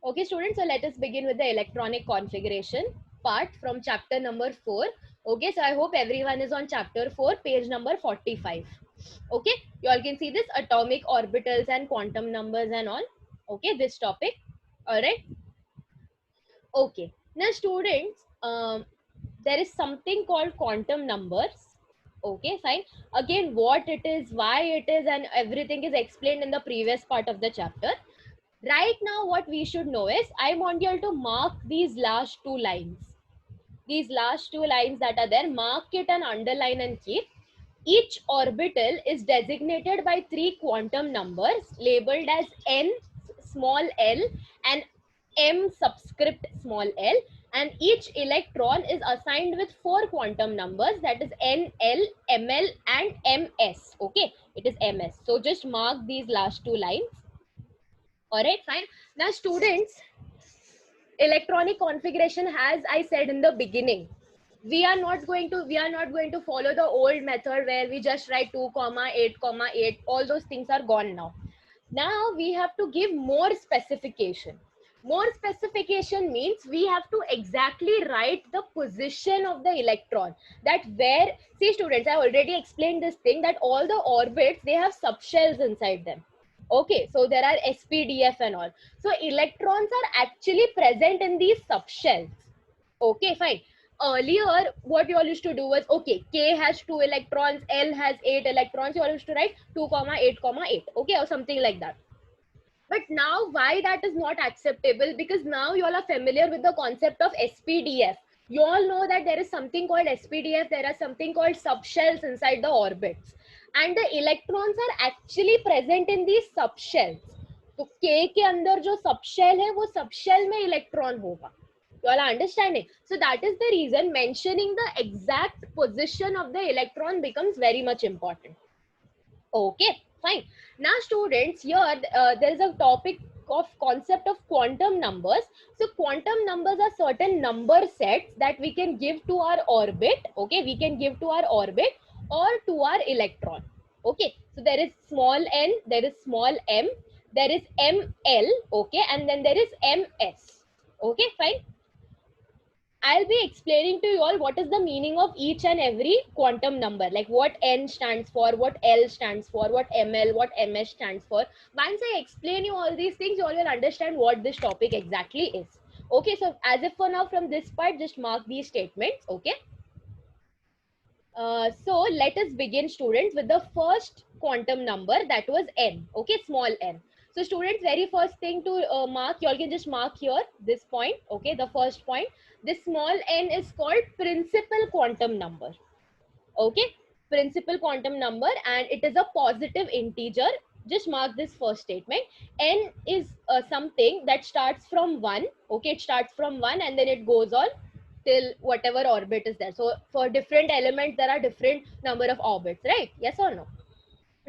Okay, students, so let us begin with the electronic configuration part from chapter number 4. Okay, so I hope everyone is on chapter 4, page number 45. Okay, you all can see this atomic orbitals and quantum numbers and all. Okay, this topic. All right. Okay, now students, there is something called quantum numbers. Okay, fine. Again, what it is, why it is, and everything is explained in the previous part of the chapter. Right now, what we should know is, I want you all to mark these last two lines. These last two lines that are there, mark it and underline and keep. Each orbital is designated by three quantum numbers labeled as n small l and m subscript small l, and each electron is assigned with four quantum numbers, that is n, l, ml and ms. Okay, it is ms. So just mark these last two lines. All right, fine. Now students, electronic configuration, as I said in the beginning, we are not going to follow the old method where we just write 2 comma 8 comma 8. All those things are gone now. Now we have to give more specification. More specification means we have to exactly write the position of the electron, that where, see students, I already explained this thing, that all the orbits, they have subshells inside them. Okay, so there are SPDF and all. So electrons are actually present in these subshells. Okay, fine. Earlier, what you all used to do was, okay, K has 2 electrons, L has 8 electrons. You all used to write 2 comma 8 comma 8. Okay, or something like that. But now, why that is not acceptable? Because now you all are familiar with the concept of SPDF. You all know that there is something called SPDF. There are something called subshells inside the orbits, and the electrons are actually present in these subshells. तो K के अंदर जो subshell है, वो subshell में electron होगा. You all are understanding? So that is the reason mentioning the exact position of the electron becomes very much important. Okay, fine. Now students, here there is a topic of concept of quantum numbers. So quantum numbers are certain number sets that we can give to our orbit. Okay, we can give to our orbit or to our electron. Okay, so there is small n, there is small m, there is ml, okay, and then there is ms. Okay, fine. I'll be explaining to you all what is the meaning of each and every quantum number, like what n stands for, what l stands for, what ml, what ms stands for. Once I explain you all these things, you all will understand what this topic exactly is. Okay, so as if for now, from this part, just mark these statements. Okay. So let us begin, students, with the first quantum number, that was n. Okay, small n. So students, very first thing to mark, you all can just mark here this point. Okay, the first point, this small n is called principal quantum number. Okay, principal quantum number, and it is a positive integer. Just mark this first statement. N is something that starts from 1. Okay, it starts from 1 and then it goes on till whatever orbit is there. So for different elements, there are different number of orbits, right? Yes or no?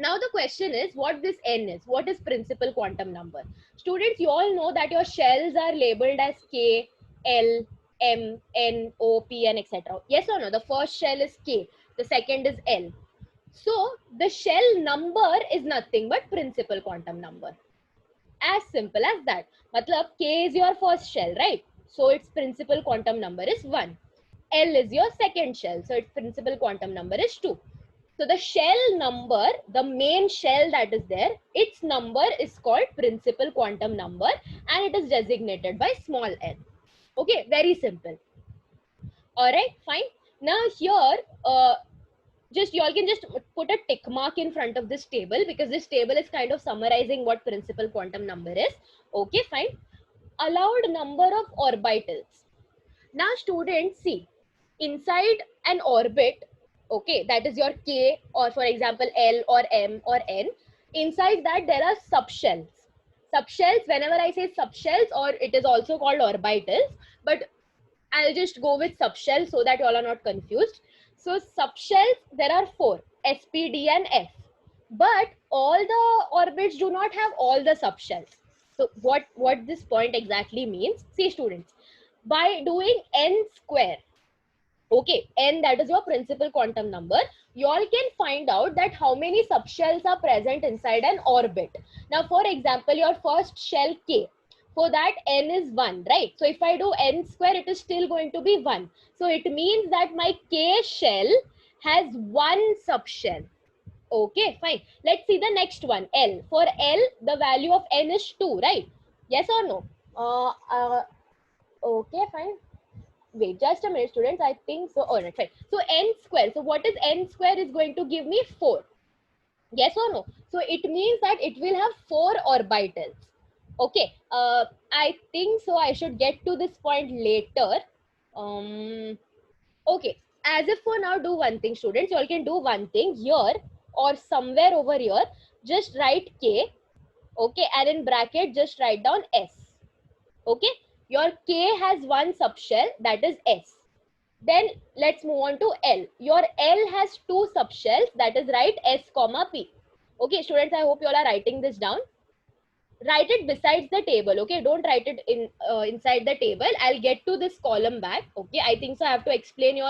Now the question is, what this n is. What is principal quantum number? Students, you all know that your shells are labeled as K, L, M, N, O, P, and etc. Yes or no? The first shell is K, the second is L. So the shell number is nothing but principal quantum number. As simple as that. Matlab, K is your first shell, right? So its principal quantum number is 1. L is your second shell, so its principal quantum number is 2. So the shell number, the main shell that is there, its number is called principal quantum number, and it is designated by small n. Okay, very simple. All right, fine. Now here, just you all can just put a tick mark in front of this table, because this table is kind of summarizing what principal quantum number is. Okay, fine. Allowed number of orbitals. Now students, see, inside an orbit, okay, that is your K, or for example L or M or N, inside that there are subshells. Subshells, whenever I say subshells, or it is also called orbitals, but I'll just go with subshells so that you all are not confused. So subshells, there are 4, S, P, D and F. But all the orbits do not have all the subshells. So what this point exactly means, see students, by doing n square, okay, n, that is your principal quantum number, you all can find out that how many subshells are present inside an orbit. Now for example, your first shell K, For that n is 1, right? So if I do n square, it is still going to be 1. So it means that my k shell has one subshell. Okay, fine. Let's see the next one, L. For L, the value of n is 2, right? Yes or no? Okay, fine. Wait, just a minute, students. I think so. All right, fine. So n square. So what is n square is going to give me 4. Yes or no? So it means that it will have 4 orbitals. Okay. I think so. I should get to this point later. Okay. As if for now, do one thing, students. You all can do one thing here or somewhere over here. Just write K. Okay. And in bracket, just write down S. Okay. Your K has one subshell, that is S. Then let's move on to L. Your L has two subshells, that is right, S comma P. Okay, students, I hope you all are writing this down. Write it besides the table. Okay, don't write it in inside the table. I'll get to this column back. Okay, I think so. I have to explain you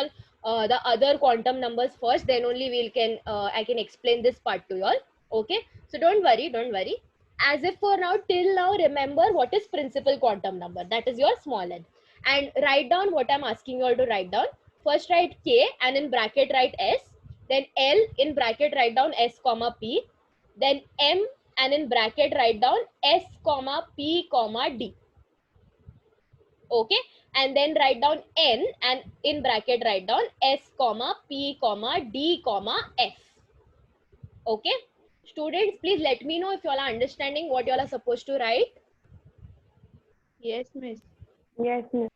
all the other quantum numbers first. Then only I can explain this part to you all. Okay, so don't worry, don't worry. As if for now, till now, remember what is principal quantum number. That is your small n. And write down what I'm asking you all to write down. First write K and in bracket write S. Then L in bracket write down S comma P. Then M and in bracket write down S comma P comma D. Okay, and then write down N and in bracket write down S comma P comma D comma F. Okay, students, please let me know if you all are understanding what you all are supposed to write. Yes, miss. Yes, miss.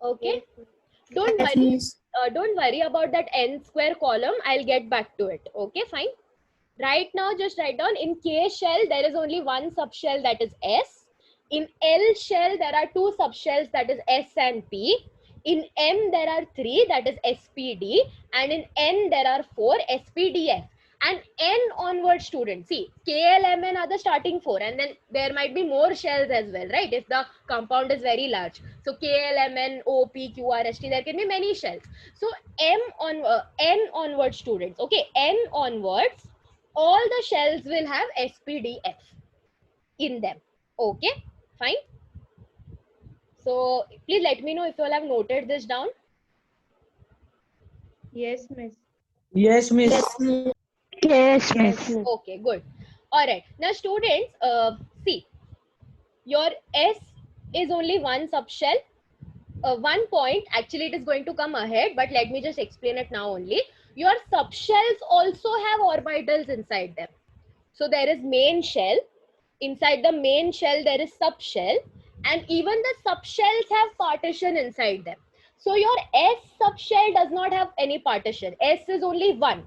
Okay, Yes. don't Yes, worry. miss. Don't worry about that n square column. I'll get back to it. Okay, fine. Right now, just write down in K shell, there is only one subshell, that is S. In L shell, there are two subshells, that is S and P. In M, there are three, that is SPD. And in N, there are four, SPDF. And N onward, students, see, KLMN are the starting four. And then there might be more shells as well, right? If the compound is very large. So KLMN, OPQRST, there can be many shells. So N onward, students, okay? N onwards, all the shells will have SPDF in them. Okay, fine. So please let me know if you all have noted this down. Yes, miss. Yes, miss. Yes, miss. Okay, good. All right. Now, students, see, your S is only one subshell. One point, actually, it is going to come ahead, but let me just explain it now only. Your subshells also have orbitals inside them. So there is main shell. Inside the main shell, there is subshell. And even the subshells have partition inside them. So your S subshell does not have any partition. S is only one.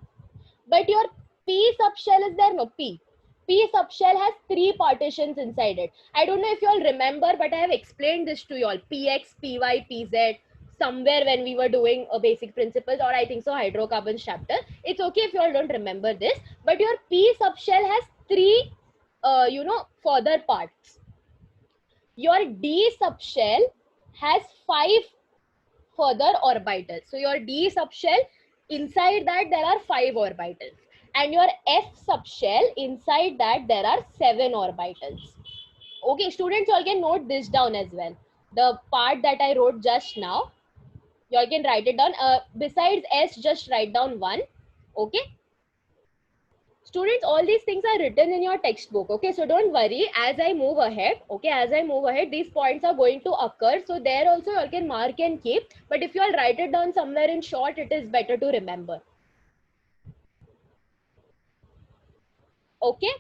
But your P subshell is there, no, P. P subshell has three partitions inside it. I don't know if you all remember, but I have explained this to you all. PX, PY, PZ, somewhere when we were doing a basic principles, or I think so, hydrocarbons chapter. It's okay if you all don't remember this, but your P subshell has three, further parts. Your D subshell has 5 further orbitals. So your D subshell, inside that there are 5 orbitals. And your F subshell, inside that there are 7 orbitals. Okay, students, you all can note this down as well. The part that I wrote just now, you all can write it down. Besides S, just write down 1. Okay. Students, all these things are written in your textbook. Okay, so don't worry. As I move ahead, these points are going to occur. So there also you all can mark and keep. But if you all write it down somewhere in short, it is better to remember. Okay.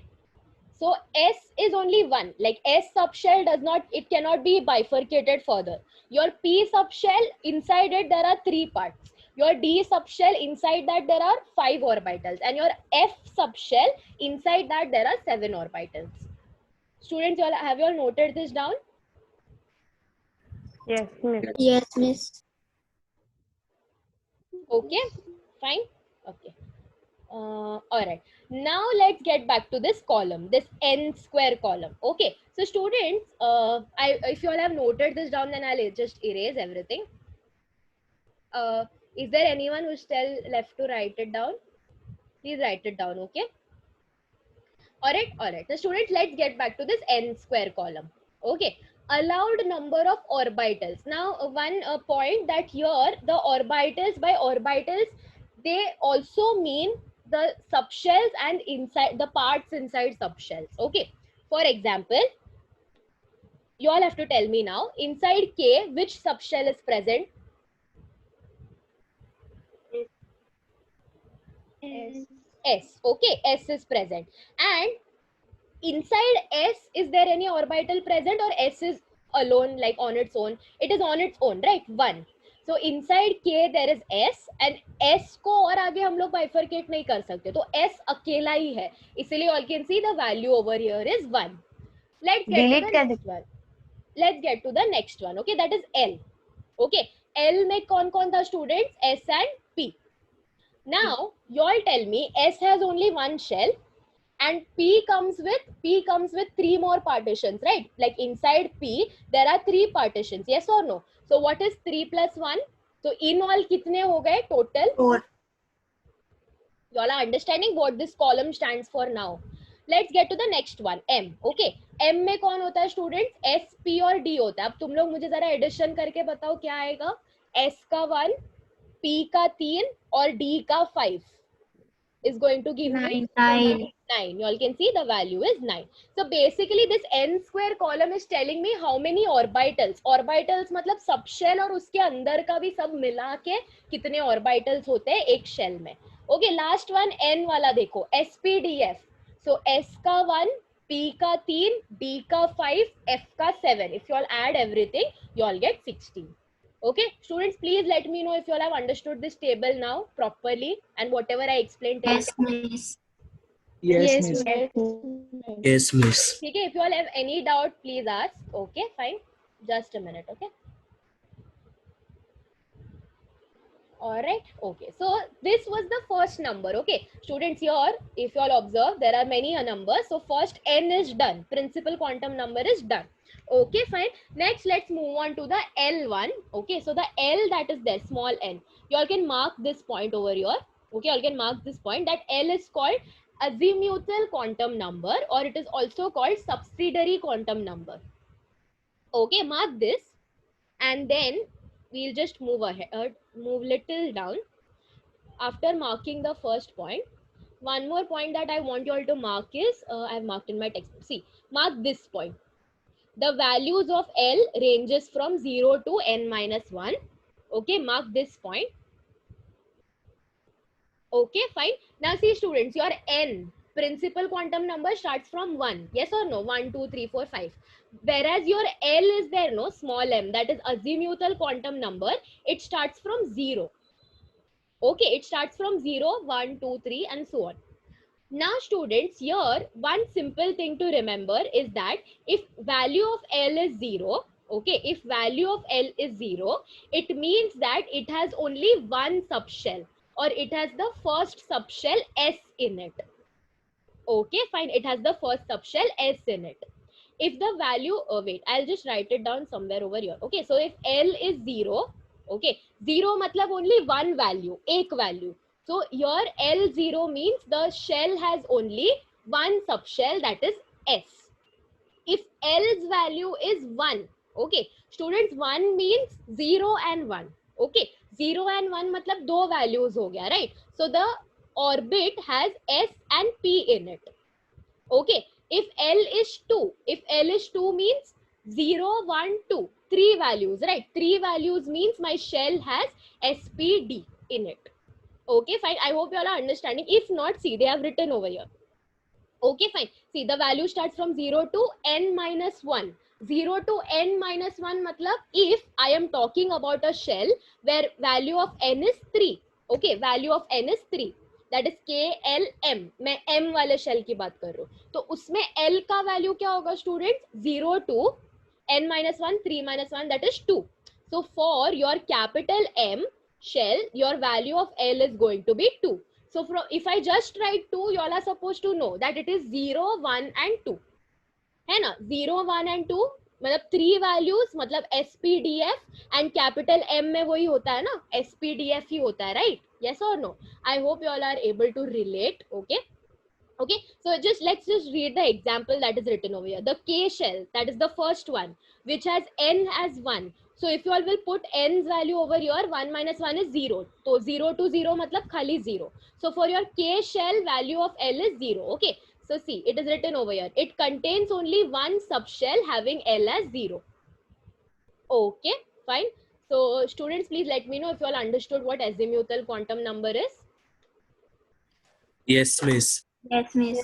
So S is only one. Like S subshell does not, it cannot be bifurcated further. Your P subshell, inside it there are 3 parts. Your D subshell, inside that there are 5 orbitals. And your F subshell, inside that there are 7 orbitals. Students, have you all noted this down? Yes, miss. Yes, miss. Okay, fine. Okay. All right. Now let's get back to this column, this n square column. Okay. So students, if you all have noted this down, then I'll just erase everything. Is there anyone who's still left to write it down? Please write it down. Okay. All right. All right. So students, let's get back to this n square column. Okay, allowed number of orbitals. Now one point that here the orbitals, by orbitals they also mean the subshells and inside the parts inside subshells. Okay, for example, you all have to tell me now, inside K which subshell is present? S. S. Okay, S is present. And inside S, is there any orbital present, or S is alone, like on its own? It is on its own, right? 1. So inside K there is S, and S को और आगे हम लोग bifurcate नहीं कर सकते, तो S अकेला ही है, इसलिए all can see the value over here is 1. Let's get to the next one. Let's get to the next one. Okay, that is L. Okay, L में कौन कौन था students? S and P. Now you all tell me, S has only one shell and P comes with 3 more partitions, right? Like inside P there are 3 partitions, yes or no? So what is 3 plus 1? So in all कितने हो गए total? 4. You all are understanding what this column stands for now. Let's get to the next one, M. Okay, M में कौन होता है students? S, P और D होता है. अब तुम लोग मुझे जरा addition करके बताओ क्या आएगा? S का 1, P का 3 और D का 5 is going to give me 9. 9. You all can see the value is 9. So basically this n square column is telling me how many orbitals. Orbitals मतलब subshell और उसके अंदर का भी सब मिला के कितने orbitals होते हैं एक shell में. Okay, last one n वाला देखो, SPDF. So S का 1, P का 3, D का 5, F का 7. If you all add everything, you all get 16. Okay, students, please let me know if you all have understood this table now properly and whatever I explained till Yes, miss. Yes, miss. Yes. miss. Okay, if you all have any doubt, please ask. Okay, fine. Just a minute, okay? All right, okay. So this was the first number, okay? Students, here, if you all observe, there are many numbers. So first n is done. Principal quantum number is done. Okay, fine. Next, let's move on to the L one. Okay, so the L that is there, small n. You all can mark this point over here. Okay, you all can mark this point that L is called azimuthal quantum number, or it is also called subsidiary quantum number. Okay, mark this, and then we'll just move ahead, move little down. After marking the first point, one more point that I want you all to mark is, I've marked in my textbook. See, mark this point. The values of L ranges from 0 to n minus 1. Okay, mark this point. Okay, fine. Now see students, your n, principal quantum number, starts from 1. Yes or no? 1, 2, 3, 4, 5. Whereas your L is there, no, small m, that is azimuthal quantum number, it starts from 0. Okay, it starts from 0, 1, 2, 3 and so on. Now students, here one simple thing to remember is that if value of L is 0, okay, if value of L is 0, it means that it has only one subshell, or it has the first subshell S in it. Okay, fine, it has the first subshell S in it. If the value, wait, I'll just write it down somewhere over here. Okay, so if L is 0, okay, 0 matlab only one value, ek value. So here L0 means the shell has only one subshell, that is S. If L's value is 1, okay, students, 1 means 0 and 1. Okay, 0 and 1 matlab do values ho gaya, right? So the orbit has S and P in it. Okay, if L is 2, if L is 2 means 0, 1, 2, 3 values, right? 3 values means my shell has SPD in it. Okay, fine. I hope you all are understanding. If not, see, they have written over here. Okay, fine. See, the value starts from 0 to n minus 1. 0 to n minus 1 matlab if I am talking about a shell where value of n is 3. Okay, value of n is 3. That is KLM. मैं M वाले shell की बात कर रही हूँ. तो उसमें L का value क्या होगा students? 0 to n minus 1, 3 minus 1, that is 2. So for your capital M shell, your value of L is going to be 2. So if I just write 2, you all are supposed to know that it is 0, 1 and 2. है ना? 0, 1 and 2 मतलब 3 values मतलब SPDF and capital M में वही होता है ना, SPDF ही होता है, right? Yes or no? I hope you all are able to relate. Okay, Okay, so let's just read the example that is written over here. The K shell, that is the first one, which has n as 1. So if you all will put n's value over here, 1 minus 1 is 0. So 0 to 0 matlab khali 0. So for your K shell, value of L is 0. Okay, so see, it is written over here. It contains only one subshell having L as 0. Okay, fine. So students, please let me know if you all understood what azimuthal quantum number is. Yes, miss. Yes, miss.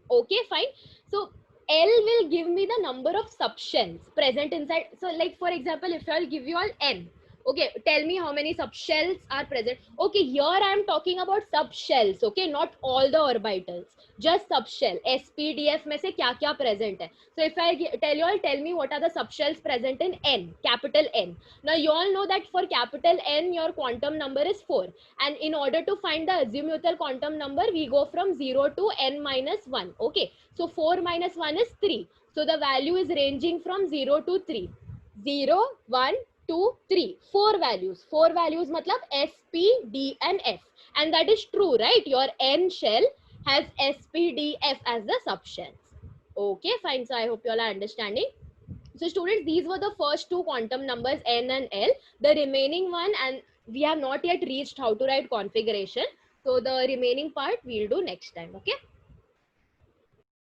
Okay, fine. So L will give me the number of subshells present inside. So like for example, if I'll give you all n, okay, tell me how many subshells are present. Okay, here I am talking about subshells, okay, not all the orbitals, just subshell. SPDF में से क्या क्या present है. So if I tell you all, tell me what are the subshells present in n, capital N. Now you all know that for capital N, your quantum number is 4. And in order to find the azimuthal quantum number, we go from 0 to n minus 1. Okay, so 4 minus 1 is 3. So the value is ranging from 0 to 3. 0, 1, 2, 3. 4 values. 4 values matlab S, P, D and F. And that is true, right? Your N shell has S, P, D, F as the subshells. Okay, fine. So I hope you all are understanding. So students, these were the first two quantum numbers n and L. The remaining one, and we have not yet reached how to write configuration. So the remaining part we'll do next time. Okay.